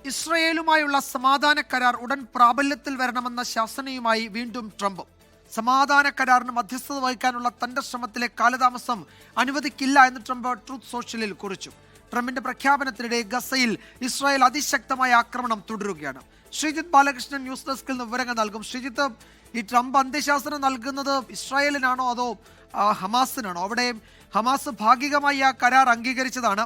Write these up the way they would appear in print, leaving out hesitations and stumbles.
ഇസ്രയേലുമായുള്ള സമാധാന കരാർ ഉടൻ പ്രാബല്യത്തിൽ വരണമെന്ന ശാസനയുമായി വീണ്ടും ട്രംപ്. സമാധാന കരാറിന് മധ്യസ്ഥത വഹിക്കാനുള്ള തന്റെ ശ്രമത്തിലെ കാലതാമസം അനുവദിക്കില്ല എന്ന് ട്രംപ് ട്രൂത്ത് സോഷ്യലിൽ കുറിച്ചു. ട്രംപിന്റെ പ്രഖ്യാപനത്തിനിടെ ഗസയിൽ ഇസ്രായേൽ അതിശക്തമായ ആക്രമണം തുടരുകയാണ്. ശ്രീജിത്ത് ബാലകൃഷ്ണൻ ന്യൂസ് ഡെസ്കിൽ നിന്ന് വിവരങ്ങൾ നൽകും. ശ്രീജിത്ത്, ഈ ട്രംപ് അന്ത്യശാസനം നൽകുന്നത് ഇസ്രായേലിനാണോ അതോ ഹമാസിനാണോ? അവിടെ ഹമാസ് ഭാഗികമായി ആ കരാർ അംഗീകരിച്ചതാണ്.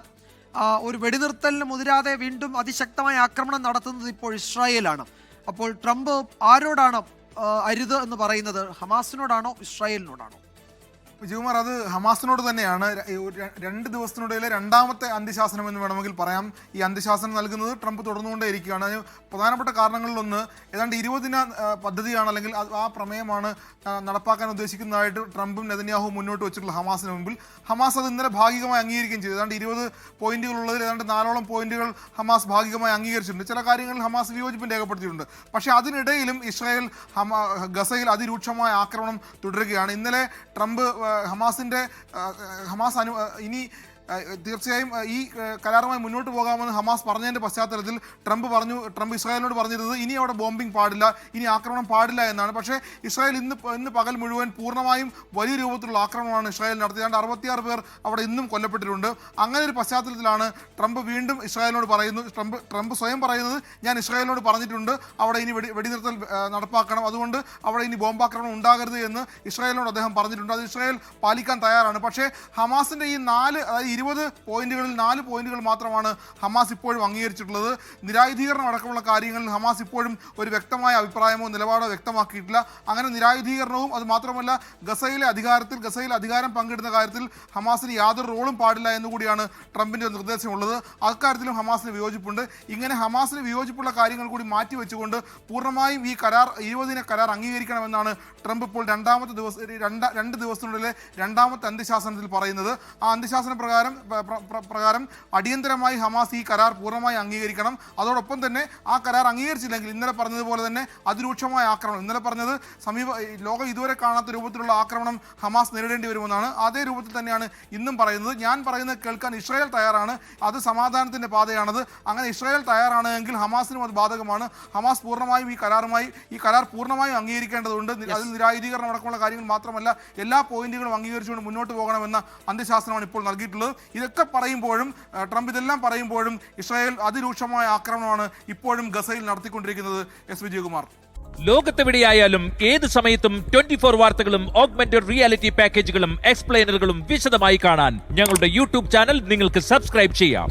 ഒരു വെടിനിർത്തലിന് മുതിരാതെ വീണ്ടും അതിശക്തമായ ആക്രമണം നടത്തുന്നത് ഇപ്പോൾ ഇസ്രായേലാണ്. അപ്പോൾ ട്രംപ് ആരോടാണ് അരുത് എന്ന് പറയുന്നത്? ഹമാസിനോടാണോ ഇസ്രായേലിനോടാണോ? വിജയകുമാർ, അത് ഹമാസിനോട് തന്നെയാണ്. 2 ദിവസത്തിനിടയിലെ രണ്ടാമത്തെ അന്ത്യശാസനം എന്ന് വേണമെങ്കിൽ പറയാം. ഈ അന്ത്യശാസനം നൽകുന്നത് ട്രംപ് തുടർന്നുകൊണ്ടേയിരിക്കുകയാണ്. അതിന് പ്രധാനപ്പെട്ട കാരണങ്ങളിലൊന്ന് ഏതാണ്ട് 20 ദിന പദ്ധതിയാണ്, അല്ലെങ്കിൽ ആ പ്രമേയമാണ് നടപ്പാക്കാൻ ഉദ്ദേശിക്കുന്നതായിട്ട് ട്രംപും നെതന്യാഹുവും മുന്നോട്ട് വെച്ചിട്ടുള്ള ഹമാസിന് മുമ്പിൽ. ഹമാസ് അത് ഇന്നലെ ഭാഗികമായി അംഗീകരിക്കുകയും ചെയ്തു. ഏതാണ്ട് 20 പോയിന്റുകളുള്ളതിൽ ഏതാണ്ട് 4ഓളം പോയിന്റുകൾ ഹമാസ് ഭാഗികമായി അംഗീകരിച്ചിട്ടുണ്ട്. ചില കാര്യങ്ങളിൽ ഹമാസ് വിയോജിപ്പും രേഖപ്പെടുത്തിയിട്ടുണ്ട്. പക്ഷേ അതിനിടയിലും ഇസ്രായേൽ ഗസയിൽ അതിരൂക്ഷമായ ആക്രമണം തുടരുകയാണ്. ഇന്നലെ ട്രംപ് ഹമാസ് ഇനി തീർച്ചയായും ഈ കരാറുമായി മുന്നോട്ട് പോകാമെന്ന് ഹമാസ് പറഞ്ഞതിൻ്റെ പശ്ചാത്തലത്തിൽ ട്രംപ് ഇസ്രായേലിനോട് പറഞ്ഞിരുന്നത് ഇനി അവിടെ ബോംബിംഗ് പാടില്ല, ഇനി ആക്രമണം പാടില്ല എന്നാണ്. പക്ഷേ ഇസ്രായേൽ ഇന്ന് പകൽ മുഴുവൻ പൂർണ്ണമായും വലിയ രൂപത്തിലുള്ള ആക്രമണമാണ് ഇസ്രായേൽ നടത്തിയത്. 66 പേർ അവിടെ ഇന്നും കൊല്ലപ്പെട്ടിട്ടുണ്ട്. അങ്ങനെ ഒരു പശ്ചാത്തലത്തിലാണ് ട്രംപ് വീണ്ടും ഇസ്രായേലിനോട് പറയുന്നത്. ട്രംപ് സ്വയം പറയുന്നത്, ഞാൻ ഇസ്രായേലിനോട് പറഞ്ഞിട്ടുണ്ട് അവിടെ ഇനി വെടിനിർത്തൽ നടപ്പാക്കണം, അതുകൊണ്ട് അവിടെ ഇനി ബോംബാക്രമണം ഉണ്ടാകരുത് എന്ന് ഇസ്രായേലിനോട് അദ്ദേഹം പറഞ്ഞിട്ടുണ്ട്. അത് ഇസ്രായേൽ പാലിക്കാൻ തയ്യാറാണ്. പക്ഷേ ഹമാസിൻ്റെ ഈ 20 പോയിന്റുകളിൽ 4 പോയിന്റുകൾ മാത്രമാണ് ഹമാസ് ഇപ്പോഴും അംഗീകരിച്ചിട്ടുള്ളത്. നിരായുധീകരണം അടക്കമുള്ള കാര്യങ്ങളിൽ ഹമാസ് ഇപ്പോഴും ഒരു വ്യക്തമായ അഭിപ്രായമോ നിലപാടോ വ്യക്തമാക്കിയിട്ടില്ല. അങ്ങനെ നിരായുധീകരണവും അത് മാത്രമല്ല ഗസയിലെ അധികാരം പങ്കിടുന്ന കാര്യത്തിൽ ഹമാസിന് യാതൊരു റോളും പാടില്ല എന്നുകൂടിയാണ് ട്രംപിന്റെ നിർദ്ദേശമുള്ളത്. അക്കാര്യത്തിലും ഹമാസിന് വിയോജിപ്പുണ്ട്. ഇങ്ങനെ ഹമാസിന് വിയോജിപ്പുള്ള കാര്യങ്ങൾ കൂടി മാറ്റിവെച്ചുകൊണ്ട് പൂർണ്ണമായും ഈ 20 ദിന കരാർ അംഗീകരിക്കണമെന്നാണ് ട്രംപ് ഇപ്പോൾ 2 ദിവസത്തിനുള്ളിലെ രണ്ടാമത്തെ അന്ത്യശാസനത്തിൽ പറയുന്നത്. ആ അന്ത്യശാസന പ്രകാരം അടിയന്തരമായി ഹമാസ് ഈ കരാർ പൂർണ്ണമായി അംഗീകരിക്കണം. അതോടൊപ്പം തന്നെ ആ കരാർ അംഗീകരിച്ചില്ലെങ്കിൽ ഇന്നലെ പറഞ്ഞതുപോലെ തന്നെ അതിരൂക്ഷമായ ആക്രമണം, ഇന്നലെ പറഞ്ഞത് ലോകം ഇതുവരെ കാണാത്ത രൂപത്തിലുള്ള ആക്രമണം ഹമാസ് നേരിടേണ്ടി വരുമെന്നാണ്. അതേ രൂപത്തിൽ തന്നെയാണ് ഇന്നും പറയുന്നത്. ഞാൻ പറയുന്നത് കേൾക്കാൻ ഇസ്രായേൽ തയ്യാറാണ്, അത് സമാധാനത്തിന്റെ പാതയാണത്. അങ്ങനെ ഇസ്രായേൽ തയ്യാറാണ് എങ്കിൽ ഹമാസിനും അത് ബാധകമാണ്. ഹമാസ് പൂർണ്ണമായും ഈ കരാർ പൂർണ്ണമായും അംഗീകരിക്കേണ്ടതുണ്ട്. അതിൽ നിരായുധീകരണം അടക്കമുള്ള കാര്യങ്ങൾ മാത്രമല്ല, എല്ലാ പോയിന്റുകളും അംഗീകരിച്ചുകൊണ്ട് മുന്നോട്ട് പോകണമെന്ന അന്ത്യശാസനമാണ് ഇപ്പോൾ നൽകിയിട്ടുള്ളത്. ഇതൊക്കെ പറയുമ്പോഴും ട്രംപ് ഇതെല്ലാം പറയുമ്പോഴും ഇസ്രായേൽ അതിരൂക്ഷമായ ആക്രമണമാണ് ഇപ്പോഴും ഗസയിൽ നടത്തിക്കൊണ്ടിരിക്കുന്നത്. എസ് വിജയകുമാർ, ലോകത്തെവിടെയായാലും ഏത് സമയത്തും 24 വാർത്തകളും ഓഗ്മെന്റഡ് റിയാലിറ്റി പാക്കേജുകളും എക്സ്പ്ലെയിനറുകളും വിശദമായി കാണാൻ ഞങ്ങളുടെ യൂട്യൂബ് ചാനൽ നിങ്ങൾക്ക് സബ്സ്ക്രൈബ് ചെയ്യാം.